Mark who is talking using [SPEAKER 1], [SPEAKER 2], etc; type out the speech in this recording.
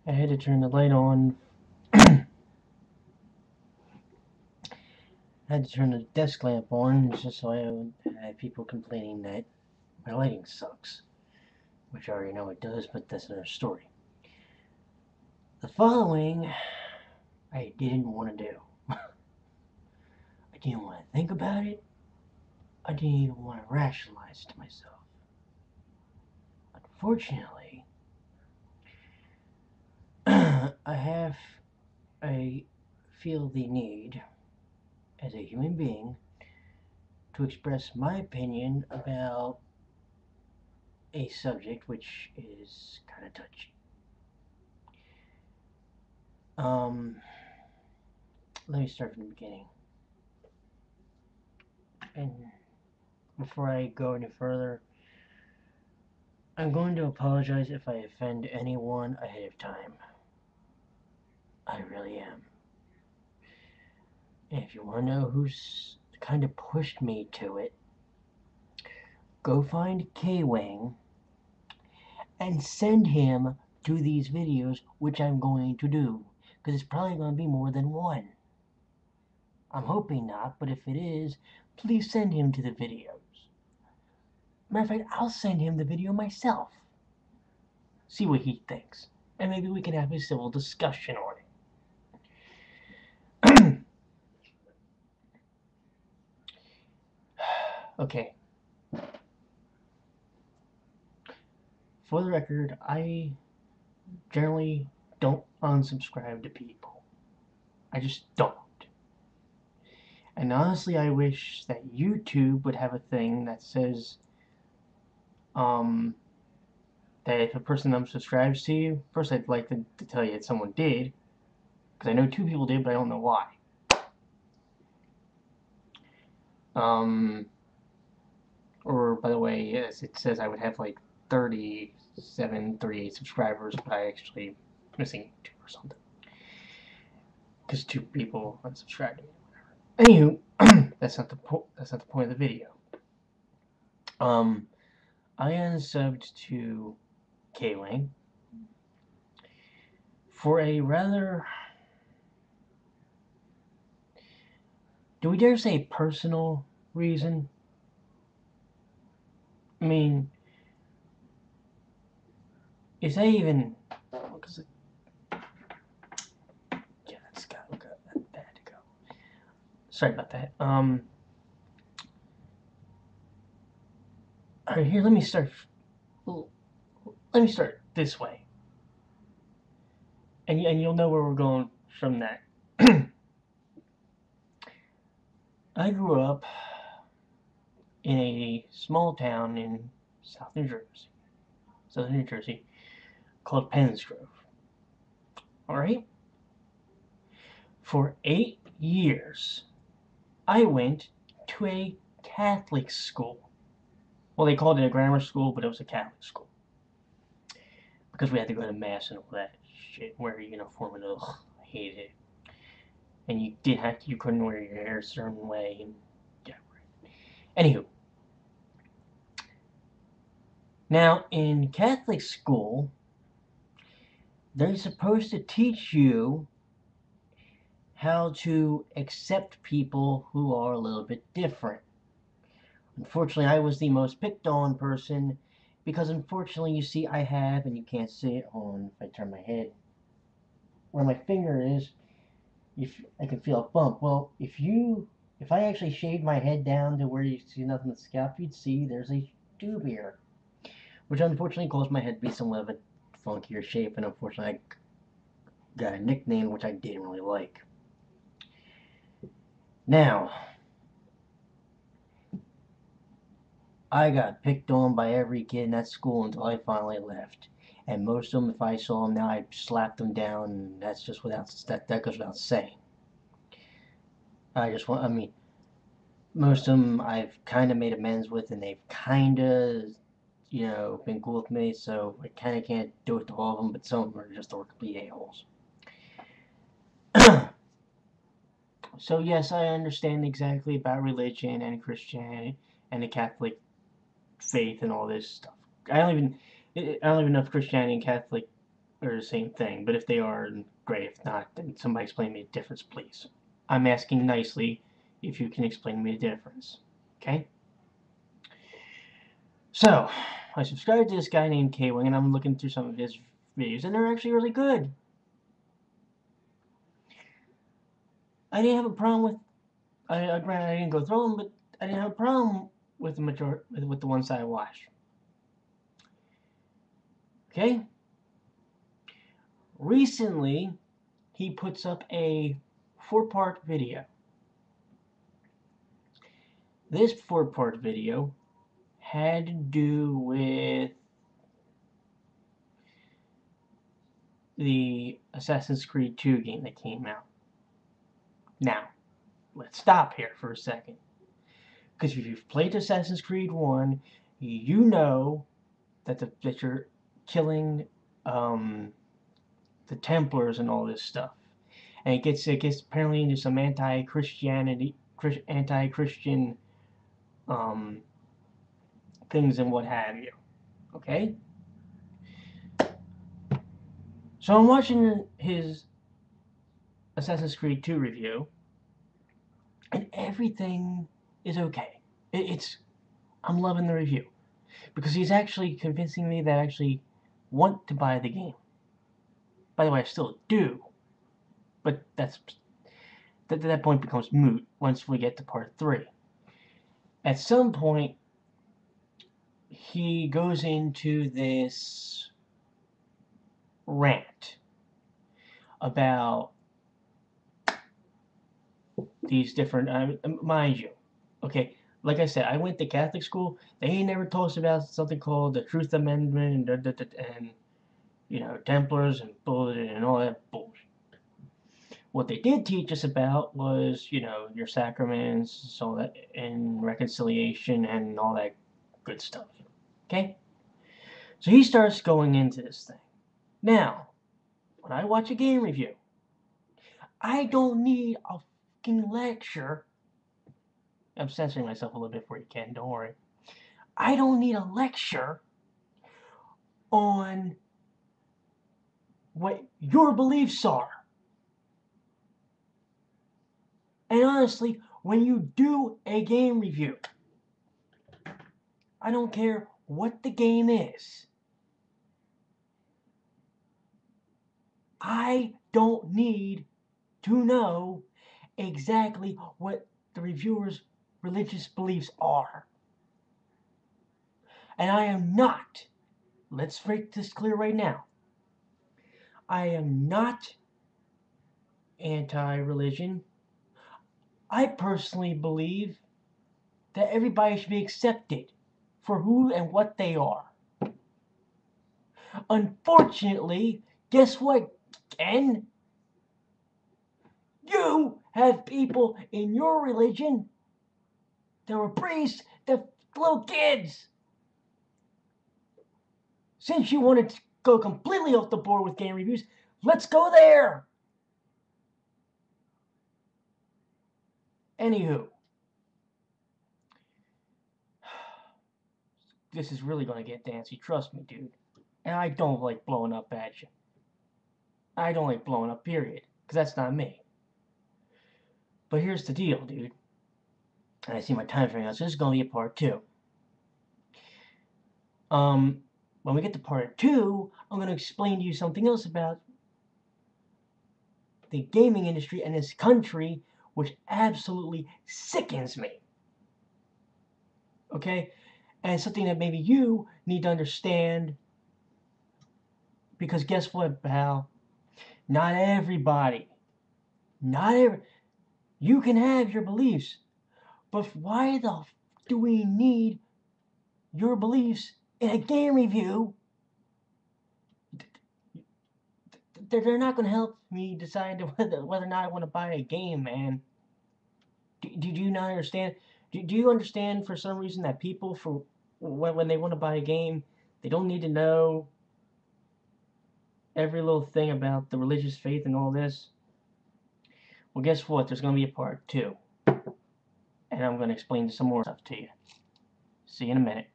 [SPEAKER 1] I had to turn the light on. I had to turn the desk lamp on just so I would have people complaining that my lighting sucks. Which I already know it does, but that's another story. The following, I didn't want to do. I didn't want to think about it. I didn't even want to rationalize it to myself. Unfortunately, I feel the need, as a human being, to express my opinion about a subject which is kind of touchy. Let me start from the beginning. And before I go any further, I'm going to apologize if I offend anyone ahead of time. I really am. And if you want to know who's kind of pushed me to it, go find K-Wing and send him to these videos, which I'm going to do. Because it's probably going to be more than one. I'm hoping not, but if it is, please send him to the videos. Matter of fact, I'll send him the video myself. See what he thinks. And maybe we can have a civil discussion on it. Okay. For the record, I generally don't unsubscribe to people. I just don't. And honestly, I wish that YouTube would have a thing that says, that if a person unsubscribes to you, first I'd like to tell you that someone did, because I know 2 people did, but I don't know why. Or, by the way, as it says, I would have like 38 subscribers, but I actually missing 2 or something. Because 2 people unsubscribed to me. Anywho, that's not the point of the video. I unsubbed to K-Wing for a rather, do we dare say, personal reason? I mean, is that even? Yeah, that's got that to go. Sorry about that. All right, here. Let me start this way, and you'll know where we're going from that. I grew up in a small town in southern New Jersey, called Pennsgrove. Alright? For 8 years, I went to a Catholic school. Well, they called it a grammar school, but it was a Catholic school. Because we had to go to Mass and all that shit, wear a uniform, and ugh, I hated it. And you couldn't wear your hair a certain way, and yeah, right. Anywho. Now, in Catholic school, they're supposed to teach you how to accept people who are a little bit different. Unfortunately, I was the most picked on person because, unfortunately, you see, I have, and you can't see it, hold on, if I turn my head, where my finger is, if I can feel a bump. Well, if I actually shaved my head down to where you see nothing but the scalp, you'd see there's a tube here, which unfortunately caused my head to be somewhat of a funkier shape, and unfortunately I got a nickname which I didn't really like. Now, I got picked on by every kid in that school until I finally left. And most of them, if I saw them now, I'd slap them down, and that's just that goes without saying. Most of them I've kind of made amends with, and they've kind of, been cool with me, so I kind of can't do it to all of them, but some of them are just complete a-holes. So yes, I understand exactly about religion and Christianity and the Catholic faith and all this stuff. I don't even know if Christianity and Catholic are the same thing, but if they are, then great. If not, then somebody explain me the difference, please. I'm asking nicely if you can explain me the difference. Okay? So, I subscribed to this guy named K-Wing, and I'm looking through some of his videos, and they're actually really good. I didn't have a problem with. Granted, I didn't go through them, but I didn't have a problem with the majority, with the ones that I watched. Okay? Recently, he puts up a 4-part video. This 4-part video had to do with the Assassin's Creed 2 game that came out. Now, let's stop here for a second. Because if you've played Assassin's Creed 1, you know that you're killing the Templars and all this stuff. And it gets apparently into some anti-Christian things and what have you. Okay? So I'm watching his Assassin's Creed 2 review, and everything is okay. I'm loving the review because he's actually convincing me that I actually want to buy the game. By the way, I still do, but that point becomes moot once we get to part 3. At some point, he goes into this rant about these different, mind you, okay, like I said, I went to Catholic school. They never told us about something called the Truth Amendment and Templars and bullshit and all that bullshit. What they did teach us about was, your sacraments, so that, and reconciliation and all that good stuff. Okay? So he starts going into this thing. Now, when I watch a game review, I don't need a fucking lecture. I'm censoring myself a little bit for you, Ken, don't worry. I don't need a lecture on what your beliefs are. And honestly, when you do a game review, I don't care what the game is. I don't need to know exactly what the reviewer's religious beliefs are. And I am not, let's make this clear right now, I am not anti-religion. I personally believe that everybody should be accepted for who and what they are. Unfortunately, guess what, Ken? You have people in your religion that were priests, that little kids. Since you wanted to go completely off the board with game reviews, let's go there. Anywho, this is really going to get dancy, trust me, dude. And I don't like blowing up at you. I don't like blowing up, period. Because that's not me. But here's the deal, dude. And I see my time's running out, so this is going to be a part 2. When we get to part 2, I'm going to explain to you something else about the gaming industry and this country, which absolutely sickens me. Okay? And something that maybe you need to understand. Because guess what, pal? Not everybody. You can have your beliefs. But why the do we need your beliefs in a game review? They're not going to help me decide whether or not I want to buy a game, man. Do you not understand? Do you understand for some reason that people, for when they want to buy a game, they don't need to know every little thing about the religious faith and all this? Well, guess what? There's going to be a part 2. And I'm going to explain some more stuff to you. See you in a minute.